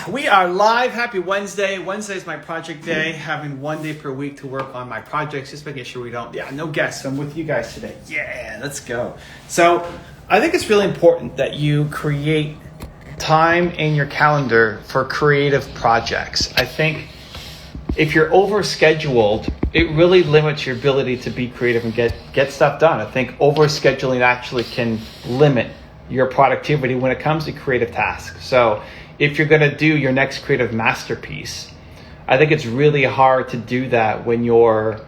We are live. Happy Wednesday. Wednesday is my project day. Having 1 day per week to work on my projects, just making sure we don't, no guests. I'm with you guys today. Yeah, let's go. So I think it's really important that you create time in your calendar for creative projects. I think if you're overscheduled, it really limits your ability to be creative and get stuff done. I think overscheduling actually can limit your productivity when it comes to creative tasks. So if you're going to do your next creative masterpiece, I think it's really hard to do that when you're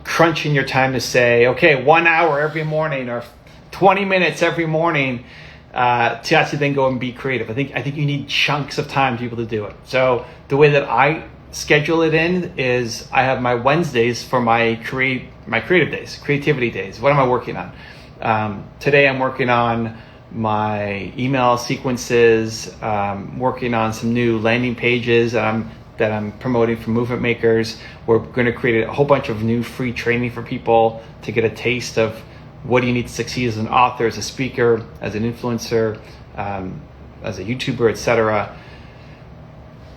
crunching your time to say, okay, 1 hour every morning or 20 minutes every morning to actually then go and be creative. I think you need chunks of time to be able to do it. So the way that I schedule it in is I have my Wednesdays for my creative days, creativity days. What am I working on? Today I'm working on my email sequences, working on some new landing pages that I'm promoting for movement makers. We're going to create a whole bunch of new free training for people to get a taste of what do you need to succeed as an author, as a speaker, as an influencer, as a YouTuber, etc.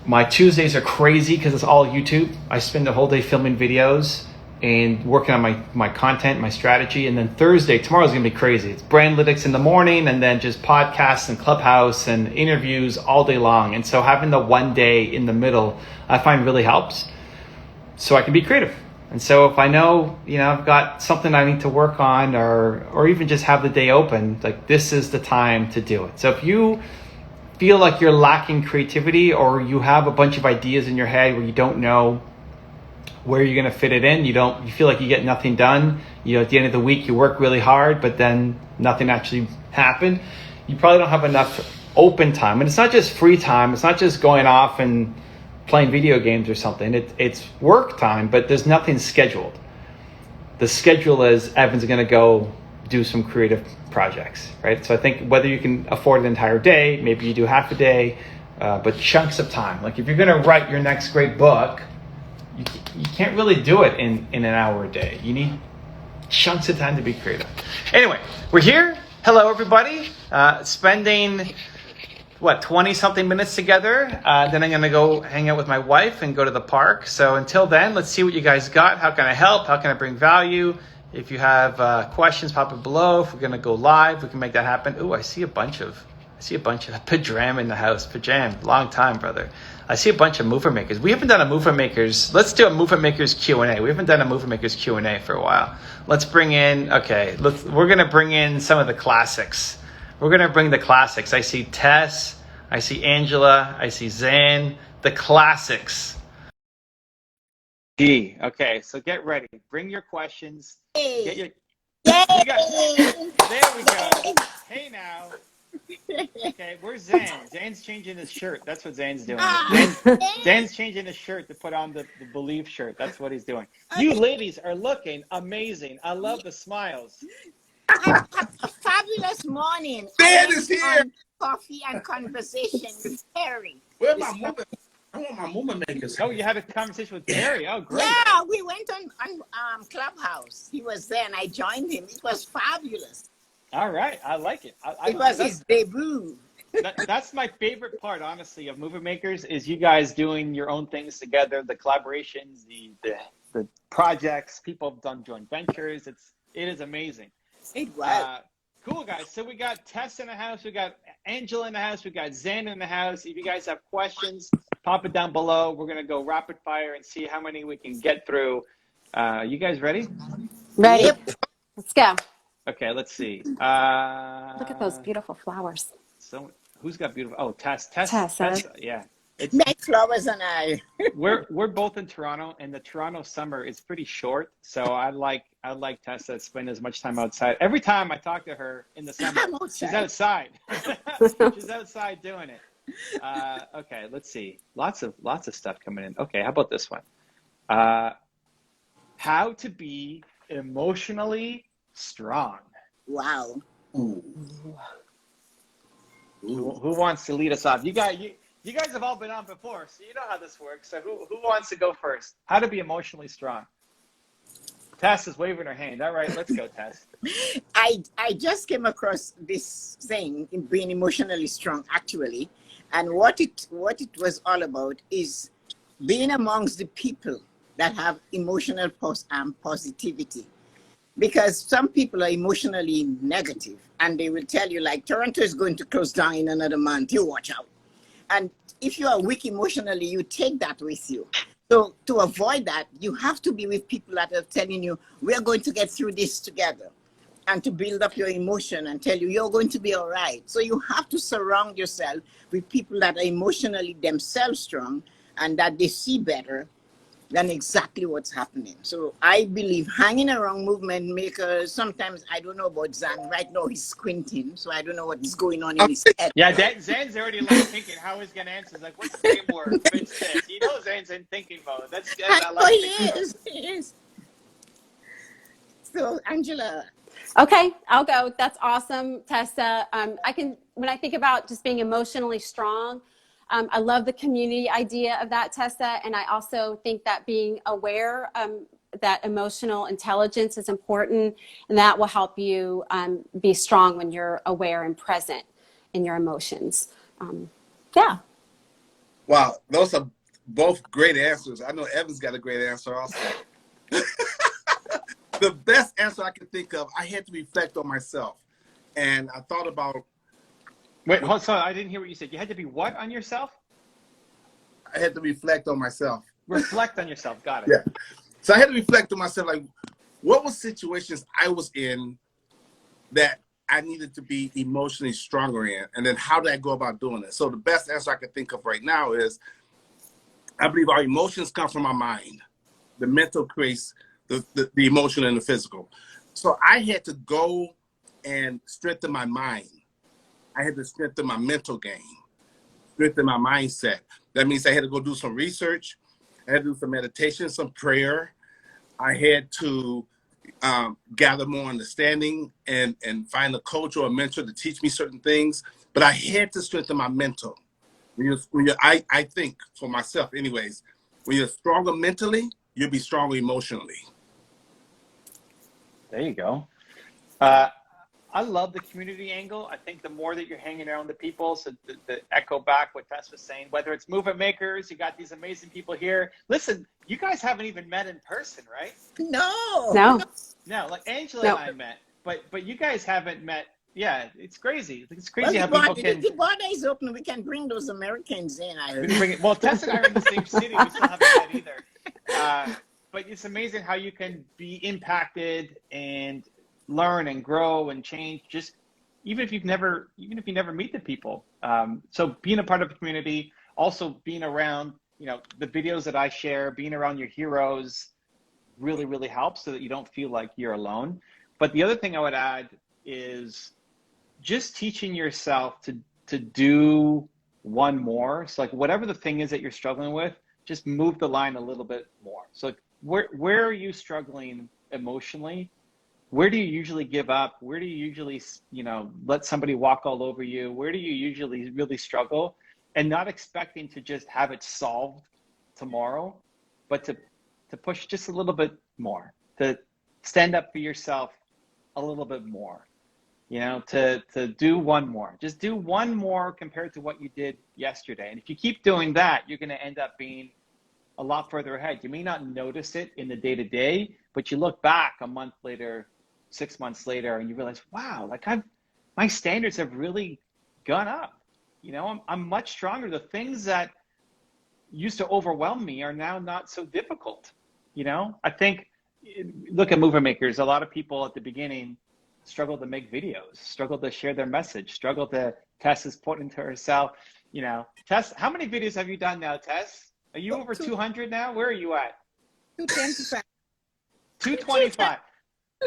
My Tuesdays are crazy because it's all YouTube. I spend the whole day filming videos and working on my content, my strategy. And then tomorrow's gonna be crazy. It's Brandlytics in the morning and then just podcasts and Clubhouse and interviews all day long. And so having the 1 day in the middle, I find really helps so I can be creative. And so if I know, I've got something I need to work on or even just have the day open, like this is the time to do it. So if you feel like you're lacking creativity or you have a bunch of ideas in your head where you don't know where you're going to fit it in, you feel like you get nothing done, at the end of the week you work really hard but then nothing actually happened, you probably don't have enough open time. And it's not just free time, it's not just going off and playing video games or something, it's work time, but there's nothing scheduled. The schedule is Evan's going to go do some creative projects, right? So I think whether you can afford an entire day, maybe you do half a day, but chunks of time. Like if you're going to write your next great book, you can't really do it in an hour a day. You need chunks of time to be creative. Anyway, we're here. Hello, everybody. Spending, 20-something minutes together. Then I'm going to go hang out with my wife and go to the park. So until then, let's see what you guys got. How can I help? How can I bring value? If you have questions, pop it below. If we're going to go live, we can make that happen. Ooh, I see a bunch of Pajam in the house. Pajam, long time, brother. I see a bunch of movement makers. We haven't done a movement makers. Let's do a movement makers Q&A. We haven't done a movement makers Q&A for a while. Let's bring in, we're going to bring in some of the classics. We're going to bring the classics. I see Tess. I see Angela. I see Zan. The classics. Okay, so get ready. Bring your questions. Get your, there we go. Hey now. Okay, where's Zan? Zan's changing his shirt. That's what Zan's doing. Zan's changing his shirt to put on the Believe shirt. That's what he's doing. You ladies are looking amazing. I love the smiles. A fabulous morning. Zan is here. Coffee and conversation with Terry. Where my movement? I want my movement makers. Oh, you had a conversation with Terry. Oh, great. Yeah, we went on Clubhouse. He was there and I joined him. It was fabulous. All right, I like it. It was his debut. That's my favorite part, honestly, of movement makers is you guys doing your own things together, the collaborations, the projects. People have done joint ventures. It is amazing. It was. Cool, guys. So we got Tess in the house. We got Angela in the house. We got Zan in the house. If you guys have questions, pop it down below. We're going to go rapid fire and see how many we can get through. You guys ready? Ready. Yep. Let's go. Okay, let's see. Look at those beautiful flowers. So who's got beautiful? Oh, Tess. Yeah. Make flowers and I. We're both in Toronto, and the Toronto summer is pretty short. So I like Tess to spend as much time outside. Every time I talk to her in the summer, she's outside. She's outside doing it. Okay, let's see. Lots of stuff coming in. Okay, how about this one? How to be emotionally strong. Wow. Ooh. Who wants to lead us off? You guys have all been on before, so you know how this works. So who wants to go first? How to be emotionally strong? Tess is waving her hand. All right, let's go, Tess. I just came across this thing in being emotionally strong, actually. And what it was all about is being amongst the people that have emotional positivity. Because some people are emotionally negative and they will tell you, like, Toronto is going to close down in another month, you watch out. And if you are weak emotionally, you take that with you. So to avoid that, you have to be with people that are telling you, we're going to get through this together. And to build up your emotion and tell you, you're going to be all right. So you have to surround yourself with people that are emotionally themselves strong and that they see better than exactly what's happening. So I believe hanging around movement makers, sometimes I don't know about Zan. Right now he's squinting, so I don't know what is going on in his head. Yeah, Zan's already like thinking how he's gonna answer. He's like, what framework fits this? You know, Zan's in thinking mode. That's I Oh, like he thinking mode. is. He is. So Angela. Okay, I'll go. That's awesome, Tessa. When I think about just being emotionally strong, I love the community idea of that, Tessa. And I also think that being aware that emotional intelligence is important, and that will help you be strong when you're aware and present in your emotions. Yeah. Wow, those are both great answers. I know Evan's got a great answer also. The best answer I can think of, I had to reflect on myself. And I thought about... Wait, hold on. I didn't hear what you said. You had to be what on yourself? I had to reflect on myself. Reflect on yourself. Got it. Yeah. So I had to reflect on myself, like, what were situations I was in that I needed to be emotionally stronger in? And then how did I go about doing it? So the best answer I can think of right now is, I believe our emotions come from our mind. The mental creates the emotional and the physical. So I had to go and strengthen my mind. I had to strengthen my mental game, strengthen my mindset. That means I had to go do some research. I had to do some meditation, some prayer. I had to gather more understanding and find a coach or a mentor to teach me certain things. But I had to strengthen my mental. I think, for myself anyways, when you're stronger mentally, you'll be stronger emotionally. There you go. I love the community angle. I think the more that you're hanging around the people, so the echo back what Tess was saying, whether it's movement makers, you got these amazing people here. Listen, you guys haven't even met in person, right? No. No, like Angela No. and I met, but you guys haven't met. Yeah, it's crazy. It's Well, crazy how people can. the border is open. We can bring those Americans in. I heard. Bring it. Well, Tess and I are in the same city. We still haven't met either. But it's amazing how you can be impacted and learn and grow and change. Just even if you never meet the people. So being a part of a community, also being around, the videos that I share, being around your heroes, really, really helps so that you don't feel like you're alone. But the other thing I would add is just teaching yourself to do one more. So like whatever the thing is that you're struggling with, just move the line a little bit more. So where are you struggling emotionally? Where do you usually give up? Where do you usually, let somebody walk all over you? Where do you usually really struggle? And not expecting to just have it solved tomorrow, but to push just a little bit more, to stand up for yourself a little bit more, to do one more. Just do one more compared to what you did yesterday. And if you keep doing that, you're going to end up being a lot further ahead. You may not notice it in the day-to-day, but you look back a month later, 6 months later, and you realize, wow, like my standards have really gone up. I'm much stronger. The things that used to overwhelm me are now not so difficult. I think, look at movement makers. A lot of people at the beginning struggle to make videos, struggle to share their message, struggle to, Tess is pointing to herself, Tess, how many videos have you done now, Tess? Are you over 200 now? Where are you at? 225. 225.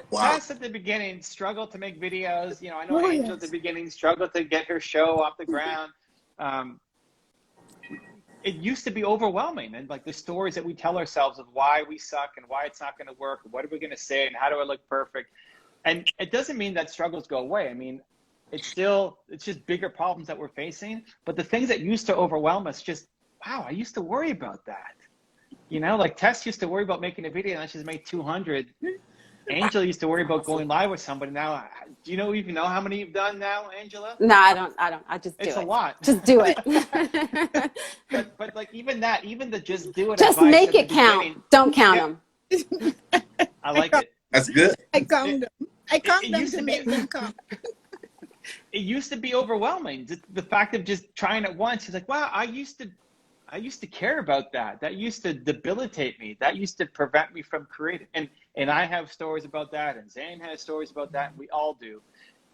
Wow. Tess at the beginning struggled to make videos. I know Angel at the beginning struggled to get her show off the ground. It used to be overwhelming, and like the stories that we tell ourselves of why we suck and why it's not going to work, what are we going to say, and how do I look perfect? And it doesn't mean that struggles go away. I mean, it's just bigger problems that we're facing. But the things that used to overwhelm us, just wow, I used to worry about that. Like Tess used to worry about making a video, and she's made 200. Angela used to worry about going live with somebody. Now, do you even know how many you've done now, Angela? No, I don't. I just do it. It's a lot. Just do it. but like even the just do it. Just advice make at the it count. beginning, Don't count them. I like it. That's good. I count them. I count it them used to to make be- them count. It used to be overwhelming. The fact of just trying it once. It's like, wow, I used to care about that. That used to debilitate me. That used to prevent me from creating. And I have stories about that, and Zane has stories about that, and we all do.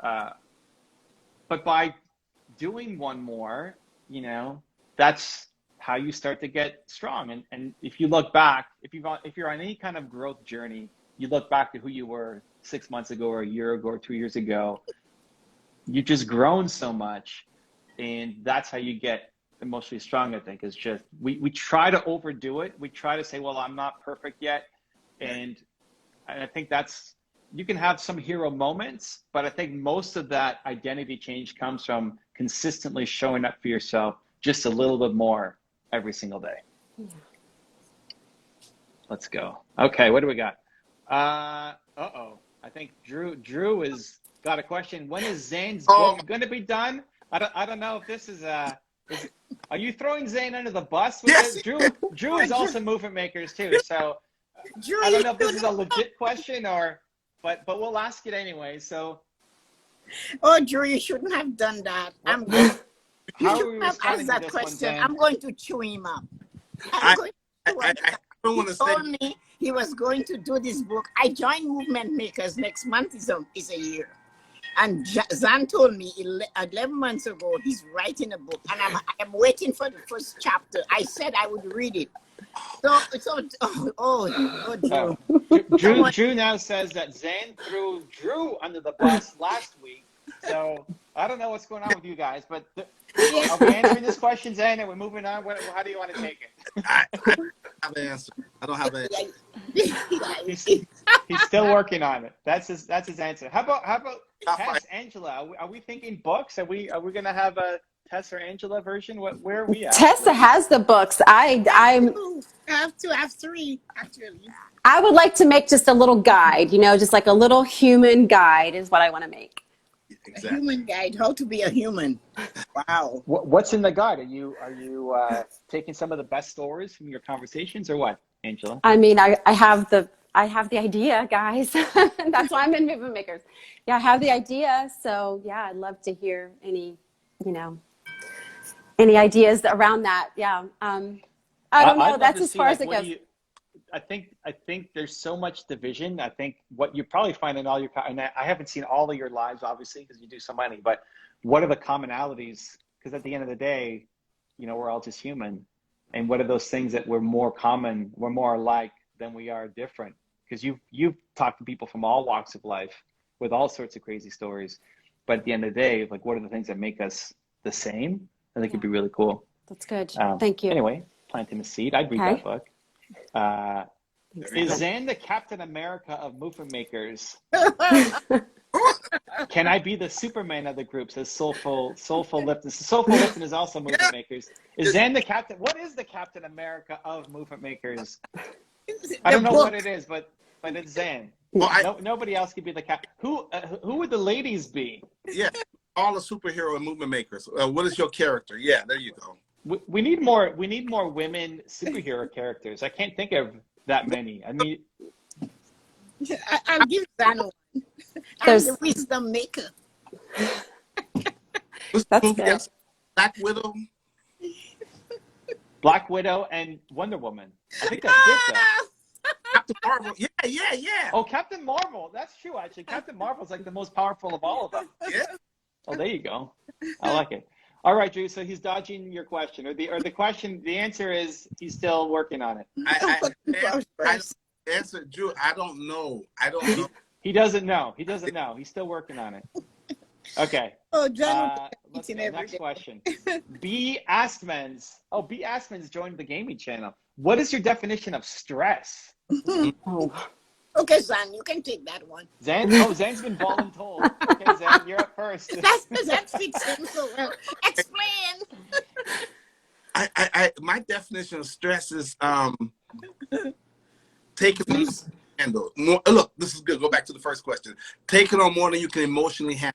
But by doing one more, that's how you start to get strong. And if you look back, if you're on any kind of growth journey, you look back to who you were 6 months ago or a year ago or 2 years ago, you've just grown so much. And that's how you get emotionally strong, I think, is just we try to overdo it. We try to say, well, I'm not perfect yet. And I think you can have some hero moments, but I think most of that identity change comes from consistently showing up for yourself just a little bit more every single day. Yeah. Let's go. Okay, what do we got? I think Drew has got a question. When is Zane's book going to be done? I don't know if this is are you throwing Zane under the bus with Yes. this? Drew is also movement makers too. So Drew, I don't know if this is a legit question but we'll ask it anyway. So oh, Drew, you shouldn't have done that. You how are we shouldn't have responding asked to that this one, question. Zane? I'm going to chew him up. I I don't want to say. told me he was going to do this book. I joined Movement Makers next month is a year. And Zan told me 11 months ago he's writing a book, and I'm waiting for the first chapter. I said I would read it. Drew now says that Zane threw Drew under the bus last week. So I don't know what's going on with you guys, but are we answering this question, Zane, and we're moving on? How do you want to take it? I don't have an answer. I don't have an answer. He's still working on it. That's his answer. How about Tess, Angela? Are we thinking books? Are we going to have a Tess or Angela version? Where are we at? Tessa has the books. I have three actually. I would like to make just a little guide, just like a little human guide is what I want to make. Exactly. A human guide, how to be a human. Wow. What's in the guide? Are you taking some of the best stories from your conversations, or what, Angela? I mean, I have the idea, guys. That's why I'm in Movement Makers. Yeah, I have the idea. So yeah, I'd love to hear any ideas around that. Yeah. I don't know. That's as far as it goes. I think there's so much division. I think what you probably find in all your, and I haven't seen all of your lives, obviously, because you do so many, but what are the commonalities? Because at the end of the day, we're all just human. And what are those things that we're more common, we're more alike than we are different? Because you've talked to people from all walks of life with all sorts of crazy stories. But at the end of the day, like, what are the things that make us the same? I think it'd be really cool. That's good. Thank you. Anyway, planting a seed. I'd read that book. Is Zan the Captain America of movement makers? Can I be the Superman of the group? Says Soulful Lipton. Soulful Lipton is also movement makers. Is Zan the Captain? What is the Captain America of movement makers? I don't know what it is, but it's Zan. Well, nobody else could be the captain. Who would the ladies be? Yeah, all the superhero and movement makers. What is your character? Yeah, there you go. We need more women superhero characters. I can't think of that many. I mean, I'll give Zan one. I'm the wisdom maker. That's good. Black Widow, and Wonder Woman. I think that's good though. Captain Marvel. Yeah. Oh, Captain Marvel. That's true, actually. Captain Marvel's like the most powerful of all of them. Yeah. Oh, there you go. I like it. All right, Drew. So he's dodging your question, or the question. The answer is he's still working on it. I answer, Drew. I don't know. He doesn't know. He's still working on it. Okay. Oh, John. Let's go. Next question. B. Askman's joined the gaming channel. What is your definition of stress? Okay, Zan, you can take that one. Zan's been voluntold. Okay, Zan, you're up first. That fits him so well. Explain. My definition of stress is taking handle. More, look, this is good. Go back to the first question. Taking on more than you can emotionally handle.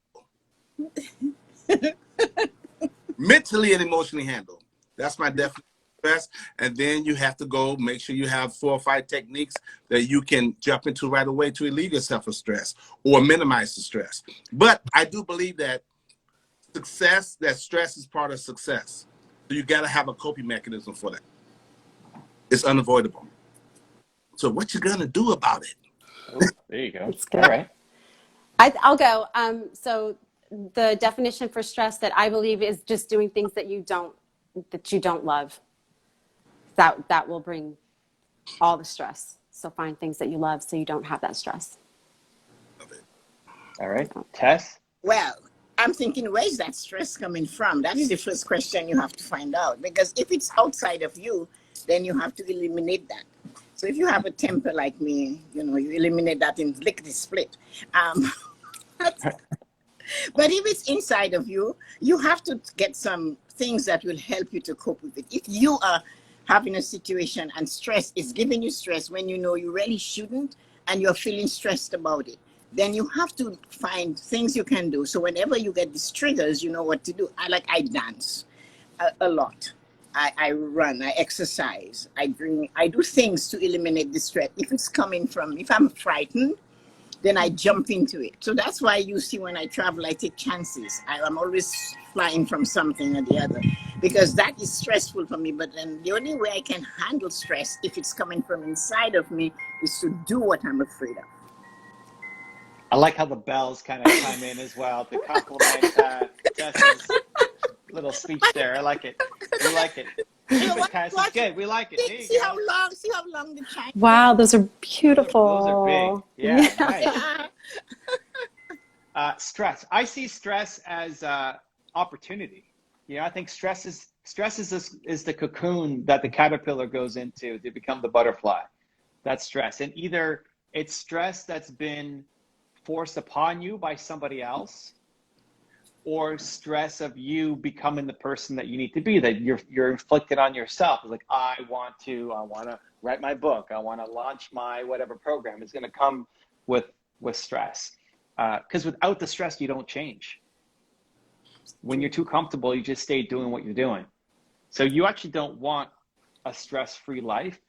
Mentally and emotionally handle. That's my definition of stress. And then you have to go make sure you have 4 or 5 techniques that you can jump into right away to relieve yourself of stress or minimize the stress. But I do believe that stress is part of success. So you got to have a coping mechanism for that. It's unavoidable. So what you gonna do about it? Oh, there you go. That's good. All right. I'll go. So the definition for stress that I believe is just doing things that you don't love. That will bring all the stress. So find things that you love so you don't have that stress. All right. Tess? Well, I'm thinking, where is that stress coming from? That is the first question you have to find out. Because if it's outside of you, then you have to eliminate that. So if you have a temper like me, you eliminate that in lickety split. But if it's inside of you, you have to get some things that will help you to cope with it. If you are having a situation and stress is giving you stress when you know you really shouldn't and you're feeling stressed about it, then you have to find things you can do. So whenever you get these triggers, you know what to do. I dance a lot. I run, I exercise, I do things to eliminate the stress. If I'm frightened, then I jump into it. So that's why you see when I travel, I take chances. I'm always flying from something or the other because that is stressful for me. But then the only way I can handle stress, if it's coming from inside of me, is to do what I'm afraid of. I like how the bells kind of chime in as well to compliment Tessa's little speech there. I like it. We like it. Keep it, Tess. It's good. We like it. See how long the chime. Wow, those are beautiful. Those are big. Yeah. Yeah. Nice. Stress. I see stress as opportunity. I think stress is the cocoon that the caterpillar goes into to become the butterfly. That's stress. And either it's stress that's been forced upon you by somebody else, or stress of you becoming the person that you need to be, that you're inflicted on yourself. It's like, I want to write my book. I want to launch my whatever program. It's going to come with stress. Because without the stress, you don't change. When you're too comfortable, you just stay doing what you're doing. So you actually don't want a stress-free life.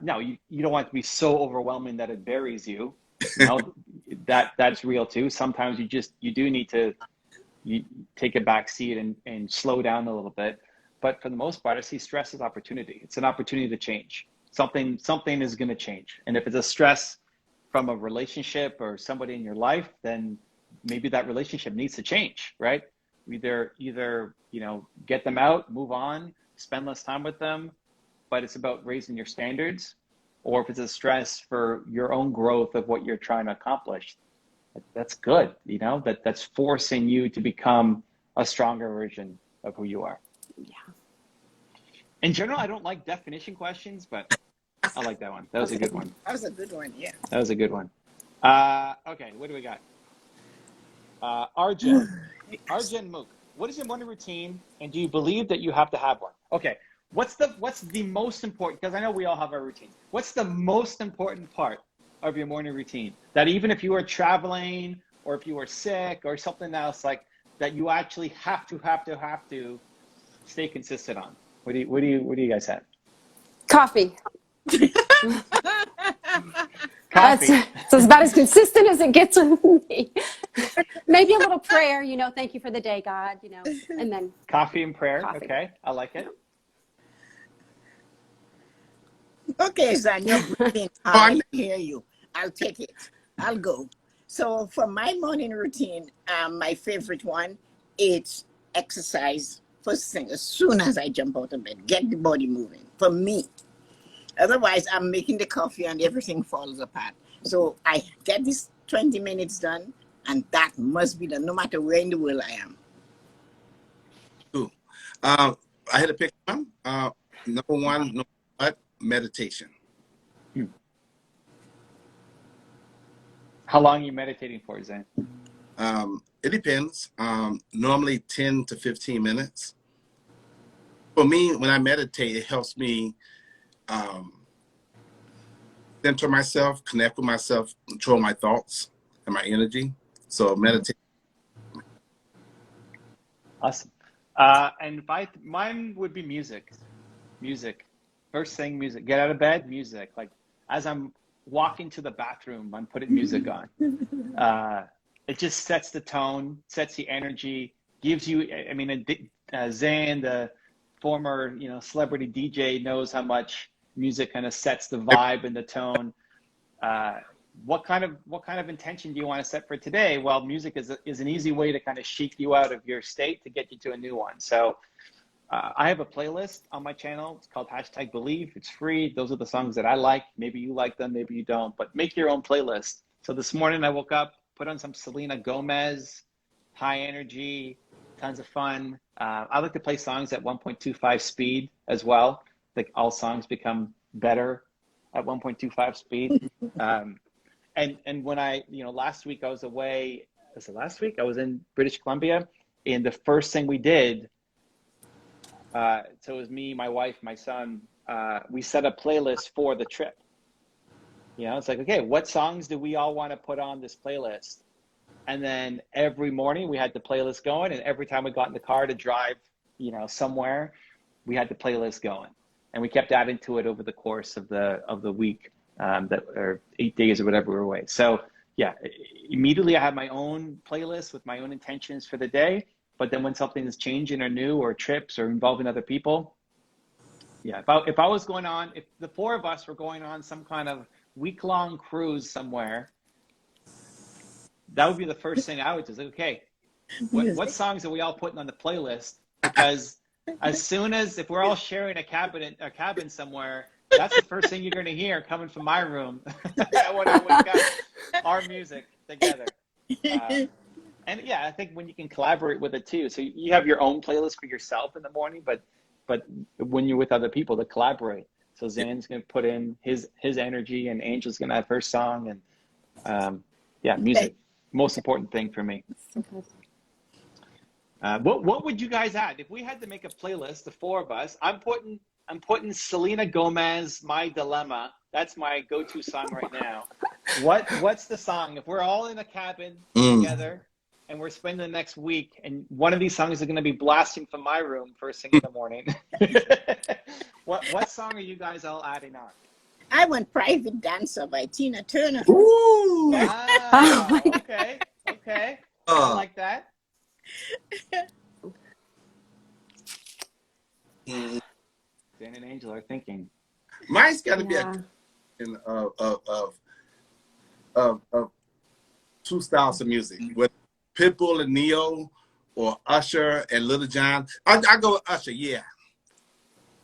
No, you don't want it to be so overwhelming that it buries you. That's real too. Sometimes you do need to take a back seat and slow down a little bit. But for the most part, I see stress as opportunity. It's an opportunity to change. Something is going to change. And if it's a stress from a relationship or somebody in your life, then maybe that relationship needs to change, right? Either get them out, move on, spend less time with them, but it's about raising your standards. Or if it's a stress for your own growth of what you're trying to accomplish, that's good. That's forcing you to become a stronger version of who you are. Yeah. In general, I don't like definition questions, but I like that one. That was a good one. That was a good one, yeah. That was a good one. Okay, what do we got? Arjun Mook, what is your morning routine, and do you believe that you have to have one? Okay, what's the most important, because I know we all have our routine. What's the most important part of your morning routine that even if you are traveling or if you are sick or something else, like that you actually have to stay consistent on? What do you guys have? Coffee. Coffee. It's about as consistent as it gets with me. Maybe a little prayer, thank you for the day, God, and then Coffee and prayer. Coffee. Okay, I like it. Okay, Zan, you're breathing hard. I hear you. I'll take it. I'll go. So for my morning routine, my favorite one is exercise first thing, as soon as I jump out of bed. Get the body moving, for me. Otherwise, I'm making the coffee and everything falls apart. So I get this 20 minutes done, and that must be done, no matter where in the world I am. Cool. I had to pick one. Number one, meditation. How long are you meditating for, Zane? It depends. Normally 10 to 15 minutes. For me, when I meditate, it helps me center myself, connect with myself, control my thoughts and my energy. So meditate. Awesome. And mine would be music. Music. First thing, music. Get out of bed, music. Like as I'm walking to the bathroom, I'm putting music on. It just sets the tone, sets the energy, gives you. I mean, Zan, the former celebrity DJ, knows how much music kind of sets the vibe and the tone. What kind of intention do you want to set for today? Well, music is an easy way to kind of shake you out of your state to get you to a new one. So I have a playlist on my channel. It's called #Believe. It's free. Those are the songs that I like. Maybe you like them, maybe you don't, but make your own playlist. So this morning I woke up, put on some Selena Gomez, high energy, tons of fun. I like to play songs at 1.25 speed as well. Like all songs become better at 1.25 speed. And when last week I was away, was it last week? I was in British Columbia, and the first thing we did, so it was me, my wife, my son, we set a playlist for the trip. It's like, okay, what songs do we all want to put on this playlist? And then every morning we had the playlist going, and every time we got in the car to drive, somewhere, we had the playlist going. And we kept adding to it over the course of the week, or 8 days or whatever we were away. So yeah, immediately I have my own playlist with my own intentions for the day. But then when something is changing or new or trips or involving other people, yeah, if I was going on, if the four of us were going on some kind of week-long cruise somewhere, that would be the first thing I would do. Like, okay, what songs are we all putting on the playlist? Because as soon as, if we're all sharing a cabin somewhere, that's the first thing you're going to hear coming from my room when I wake up, our music together. And yeah, I think when you can collaborate with it too. So you have your own playlist for yourself in the morning, but when you're with other people, to collaborate. So Zan's going to put in his energy, and Angel's going to have her song, and yeah, music, most important thing for me. What would you guys add if we had to make a playlist? The four of us. I'm putting Selena Gomez, "My Dilemma." That's my go-to song right now. What's the song? If we're all in a cabin together and we're spending the next week, and one of these songs is going to be blasting from my room first thing in the morning, what song are you guys all adding on? I went "Private Dancer" by Tina Turner. Ooh. Wow. Okay. I like that. Dan and Angel are thinking. Mine's got to be a of two styles of music, with Pitbull and Neo, or Usher and Little John. I go with Usher. Yeah.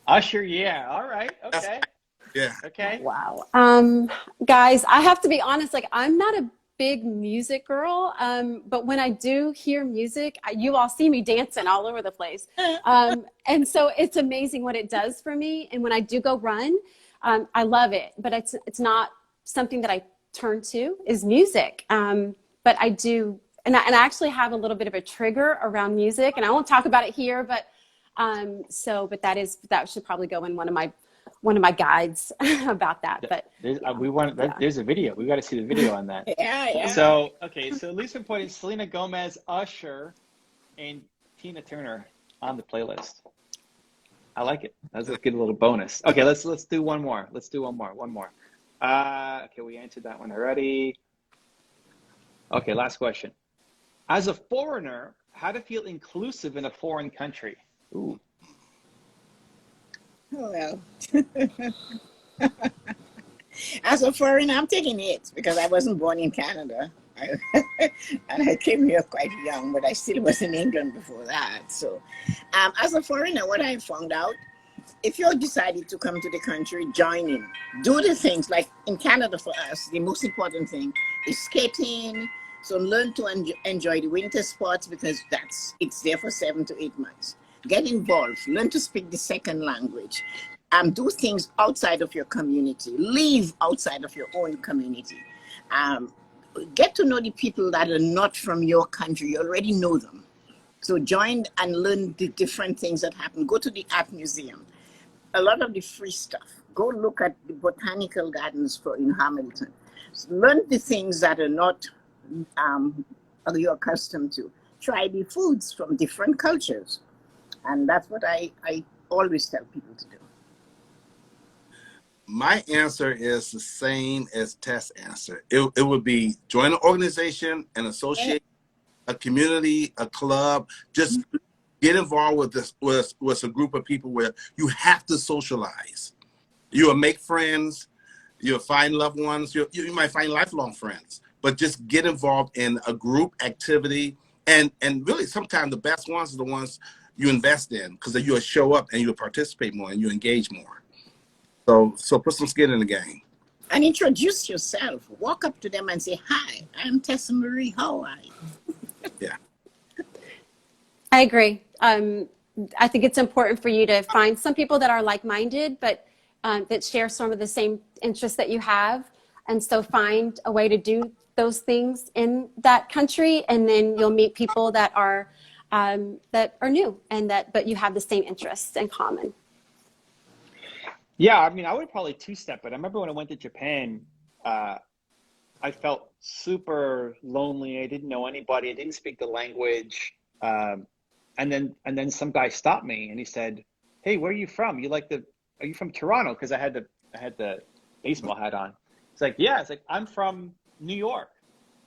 Usher. Yeah. All right. Okay. Yeah. Okay. Wow. Guys, I have to be honest, like I'm not a big music girl, but when I do hear music, you all see me dancing all over the place. And so it's amazing what it does for me. And when I do go run, I love it, but it's not something that I turn to is music. But I do, and I actually have a little bit of a trigger around music, and I won't talk about it here, but but that should probably go in one of my guides about that. But there's a video. We got to see the video on that. Yeah. So at least we're putting Selena Gomez, Usher, and Tina Turner on the playlist. I like it. That's a good little bonus. Okay, let's do one more. One more. Okay, we answered that one already. Okay, last question. As a foreigner, how to feel inclusive in a foreign country? Ooh. Well, as a foreigner, I'm taking it because I wasn't born in Canada. And I came here quite young, but I still was in England before that. So as a foreigner, what I found out, if you're decided to come to the country, join in. Do the things like in Canada for us, the most important thing is skating. So learn to enjoy the winter sports because it's there for 7 to 8 months. Get involved, learn to speak the second language. Do things outside of your community. Live outside of your own community. Get to know the people that are not from your country. You already know them. So join and learn the different things that happen. Go to the art museum. A lot of the free stuff. Go look at the botanical gardens in Hamilton. Learn the things that are not you're accustomed to. Try the foods from different cultures. And that's what I always tell people to do. My answer is the same as Tess' answer. It would be join an organization, an association, a community, a club. Just get involved with this with a group of people where you have to socialize. You will make friends. You'll find loved ones. You might find lifelong friends. But just get involved in a group activity. And really, sometimes the best ones are the ones you invest in, because you'll show up and you'll participate more and you engage more. So put some skin in the game. And introduce yourself. Walk up to them and say, "Hi, I'm Tessa Marie. How are you?" Yeah. I agree. I think it's important for you to find some people that are like-minded, but that share some of the same interests that you have. And so find a way to do those things in that country, and then you'll meet people that are new but you have the same interests in common. Yeah, I mean, I would probably two-step it. I remember when I went to Japan, I felt super lonely. I didn't know anybody. I didn't speak the language. And then some guy stopped me and he said, "Hey, where are you from? Are you from Toronto?" Because I had the baseball hat on. It's like, "Yeah." It's like, "I'm from New York.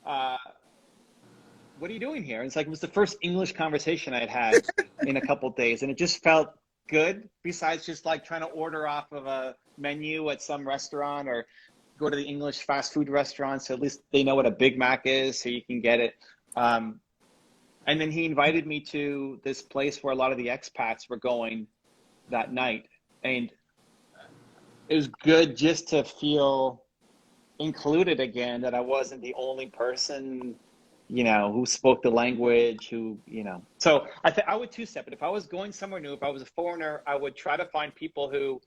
What are you doing here?" And it's like, it was the first English conversation I had in a couple of days, and it just felt good. Besides just like trying to order off of a menu at some restaurant or go to the English fast food restaurant, so at least they know what a Big Mac is, so you can get it. And then he invited me to this place where a lot of the expats were going that night, and it was good just to feel included again, that I wasn't the only person, who spoke the language, So I would two-step it. If I was going somewhere new, if I was a foreigner, I would try to find people who,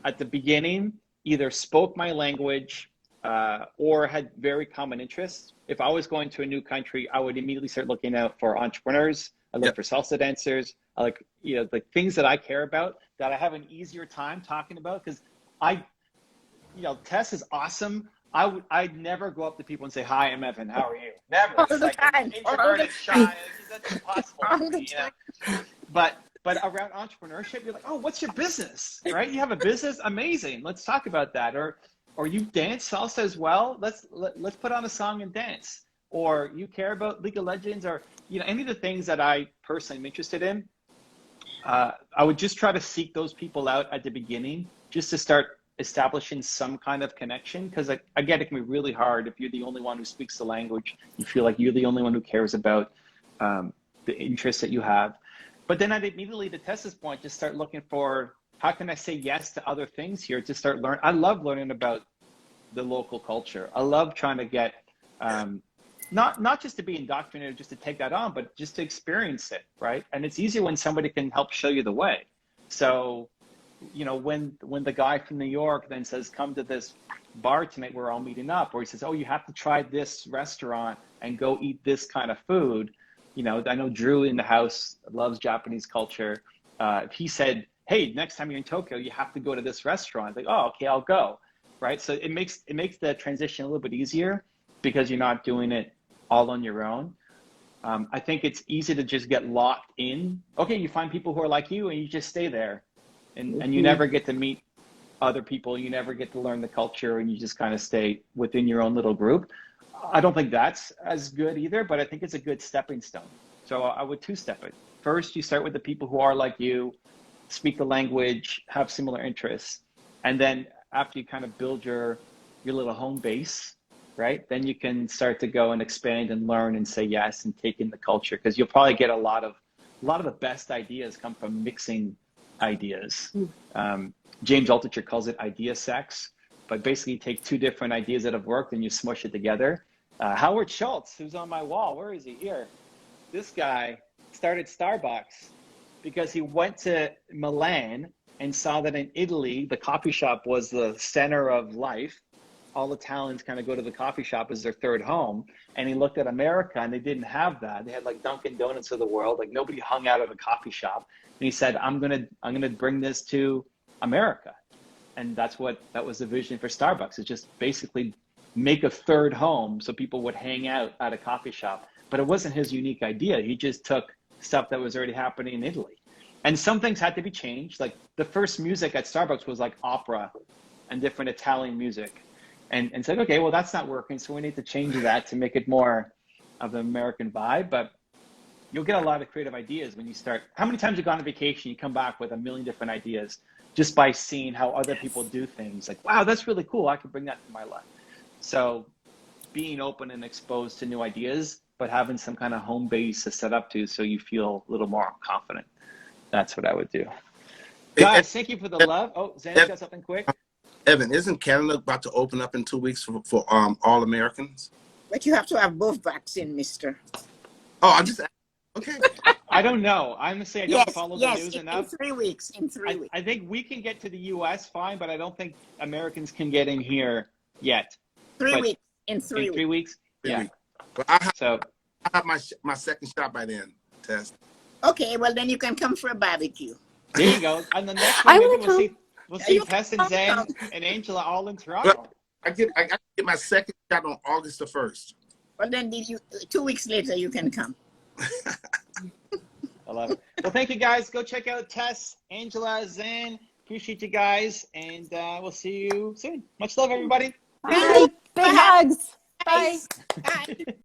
at the beginning, either spoke my language or had very common interests. If I was going to a new country, I would immediately start looking out for entrepreneurs. I look for salsa dancers. I like, the things that I care about, that I have an easier time talking about, because Tess is awesome. I'd never go up to people and say, "Hi, I'm Evan. How are you?" Never. All It's the like time. introverted, shy. That's impossible. All the time. But around entrepreneurship, you're like, "Oh, what's your business?" Right? You have a business? Amazing. Let's talk about that. Or you dance salsa as well? Let's put on a song and dance. Or you care about League of Legends, or any of the things that I personally am interested in. I would just try to seek those people out at the beginning, just to start establishing some kind of connection, because again, it can be really hard if you're the only one who speaks the language. You feel like you're the only one who cares about the interests that you have. But then I'd immediately, to Tessa's point, just start looking for, how can I say yes to other things here, to start learning. I love learning about the local culture. I love trying to get not just to be indoctrinated, just to take that on, but just to experience it, right? And it's easier when somebody can help show you the way. So when the guy from New York then says, "Come to this bar tonight, we're all meeting up," or he says, "Oh, you have to try this restaurant and go eat this kind of food." I know Drew in the house loves Japanese culture. If he said, "Hey, next time you're in Tokyo, you have to go to this restaurant," like, "Oh, okay, I'll go." Right? So it makes the transition a little bit easier, because you're not doing it all on your own. I think it's easy to just get locked in. Okay, you find people who are like you and you just stay there. And you never get to meet other people. You never get to learn the culture, and you just kind of stay within your own little group. I don't think that's as good either, but I think it's a good stepping stone. So I would two-step it. First, you start with the people who are like you, speak the language, have similar interests. And then after you kind of build your little home base, right, then you can start to go and expand and learn and say yes and take in the culture, because you'll probably get a lot of the best ideas come from mixing ideas. James Altucher calls it idea sex, but basically you take two different ideas that have worked and you smush it together. Howard Schultz, who's on my wall, where is he? Here. This guy started Starbucks because he went to Milan and saw that in Italy, the coffee shop was the center of life. All Italians kind of go to the coffee shop as their third home. And he looked at America and they didn't have that. They had like Dunkin' Donuts of the world. Like nobody hung out at a coffee shop. And he said, I'm gonna bring this to America. And that was the vision for Starbucks, is just basically make a third home so people would hang out at a coffee shop. But it wasn't his unique idea. He just took stuff that was already happening in Italy. And some things had to be changed. Like the first music at Starbucks was like opera and different Italian music. And said, okay, well, that's not working. So we need to change that to make it more of an American vibe. But you'll get a lot of creative ideas when you start. How many times you go on a vacation, you come back with a million different ideas just by seeing how other people do things. Like, wow, that's really cool. I could bring that to my life. So being open and exposed to new ideas, but having some kind of home base to set up to so you feel a little more confident. That's what I would do. Guys, thank you for the love. Oh, Zan's got something quick. Evan, isn't Canada about to open up in 2 weeks for all Americans? But you have to have both vaccine, mister. Oh, I just okay. I don't know. Honestly, I don't follow the news enough. In 3 weeks. In 3 weeks. I think we can get to the U.S. fine, but I don't think Americans can get in here yet. 3 weeks. In 3 weeks. 3 weeks? Yeah. Weeks. But I have my second shot by then, Tess. Okay, well then you can come for a barbecue. There you go. And the next I one, will maybe we'll see You Tess and can Zan come. and Angela all in Toronto. I get my second shot on August the 1st. Well then 2 weeks later you can come. I love it. Well, thank you guys. Go check out Tess, Angela, Zan. Appreciate you guys, and we'll see you soon. Much love, everybody. Bye. Big hugs. Bye. Bye.